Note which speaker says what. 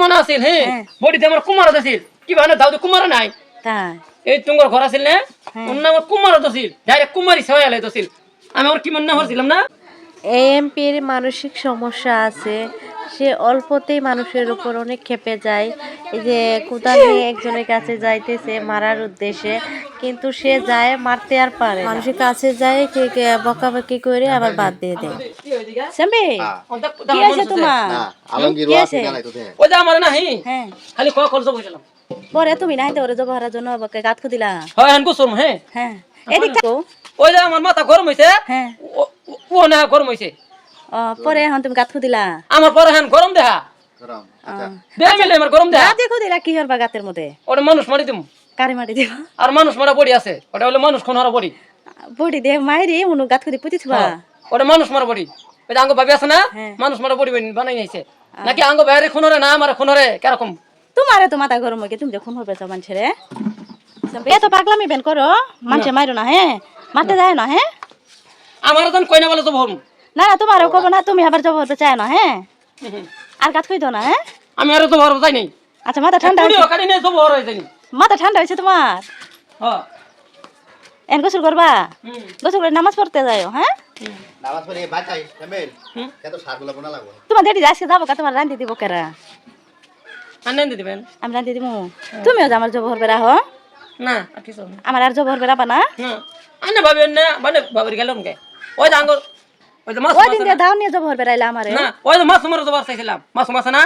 Speaker 1: মনে আছিল হে বডিতে আমার কুমার আছিল কি ভানে দাও কুমার নাই
Speaker 2: তাই
Speaker 1: এই তোমার ঘর আছিল না অন্য আমার কুমার আছিল ডাইরেক্ট কুমারই ছয় আলাই দছিল আমি আমার কি মনে হচ্ছিলাম না
Speaker 2: এমপির মানসিক সমস্যা আছে সে অল্পতেই মানুষের উপর অনেক ক্ষেপে যায় এই যে কোদাল নিয়ে একজনের কাছে যাইতেছে মারার উদ্দেশ্যে কিন্তু সে যায় মারতে আর পারে না। মানুষের কাছে যায় বকাবকি করে আবার বাদ দিয়ে দেয় সামবে কি আছে তোমার
Speaker 3: আলমগীর
Speaker 2: কি
Speaker 3: ওয়া
Speaker 2: আছে?
Speaker 3: নাই তো দে
Speaker 1: ওই যে আমার না হি
Speaker 2: হ্যাঁ
Speaker 1: খালি কল কল যাব গেলাম
Speaker 2: পরে তুমি নাই তো ওরে জবহার জন্য গাত খুদিলা
Speaker 1: হয় হান গোসম হ্যাঁ
Speaker 2: হ্যাঁ এদিক থাকো
Speaker 1: ওই যে আমার মাথা গরম হইছে
Speaker 2: হ্যাঁ
Speaker 1: ও না গরম হইছে
Speaker 2: পরে এখন তুমি গাত খুদিলা
Speaker 1: আমার পরে হান গরম দেহা
Speaker 3: গরম আচ্ছা
Speaker 1: দেয়া মিলে আমার গরম দেহা
Speaker 2: গাত খুদিলা কি হরবা গাতের মধ্যে
Speaker 1: ওটা মানুষ মারি দিম
Speaker 2: কারি মারি দিব
Speaker 1: আর মানুষ মারা বডি আছে ওটা হলো মানুষ খুন হারা বডি
Speaker 2: বডি দে মাইরি উনু গাত খুদি পুতিছবা
Speaker 1: ওটা মানুষ মারা বডি ওই যে আঙ্গ ভাবি আছে না মানুষ মারা বডি বানাই নিছে নাকি আঙ্গ বাইরে খুনরে না আমার খুনরে কিরকম
Speaker 2: তোমারে তো মাথা গরম হয়ে তুমি যে খুন হবে মানুষের এত পাগলামি বেন করো মানুষে মাইরো না হ্যাঁ মারতে যায় না হ্যাঁ
Speaker 1: আমার যখন কইনা বলে তো ভরম
Speaker 2: না না তোমারও কব না তুমি আবার জব হতে চায় না হ্যাঁ আর গাছ খুঁজো না হ্যাঁ
Speaker 1: আমি আর তো ভরব যাই নাই
Speaker 2: আচ্ছা মাথা ঠান্ডা
Speaker 1: পুরিও কাটি নেই তো ভর হই যাই
Speaker 2: মাথা ঠান্ডা হয়েছে তোমার
Speaker 1: হ্যাঁ
Speaker 2: এন গোসল করবা গোসল করে নামাজ পড়তে যাও হ্যাঁ
Speaker 3: নামাজ পড়ে বাঁচাই সামিল এত সারগুলো বনা লাগবে
Speaker 2: তোমার ডেডি আজকে যাবো কা তোমার রান্ধি দিব কেরা
Speaker 1: আনন্দ দিবেন
Speaker 2: আমি রান্ধি দিব তুমিও যে আমার জব হরবে রাহো
Speaker 1: না আর কিছু না
Speaker 2: আমার আর জব হরবে রাবা না
Speaker 1: না আনে ভাবেন না মানে ভাবির গেলাম কে ওই যে আঙ্গুর ওই যে মাছ
Speaker 2: ওই দিন দিয়ে দাও নিয়ে জব হরবে রাইলা আমারে
Speaker 1: না ওই যে মাছ মারা তো বাস চাইছিলাম মাছ মাছ না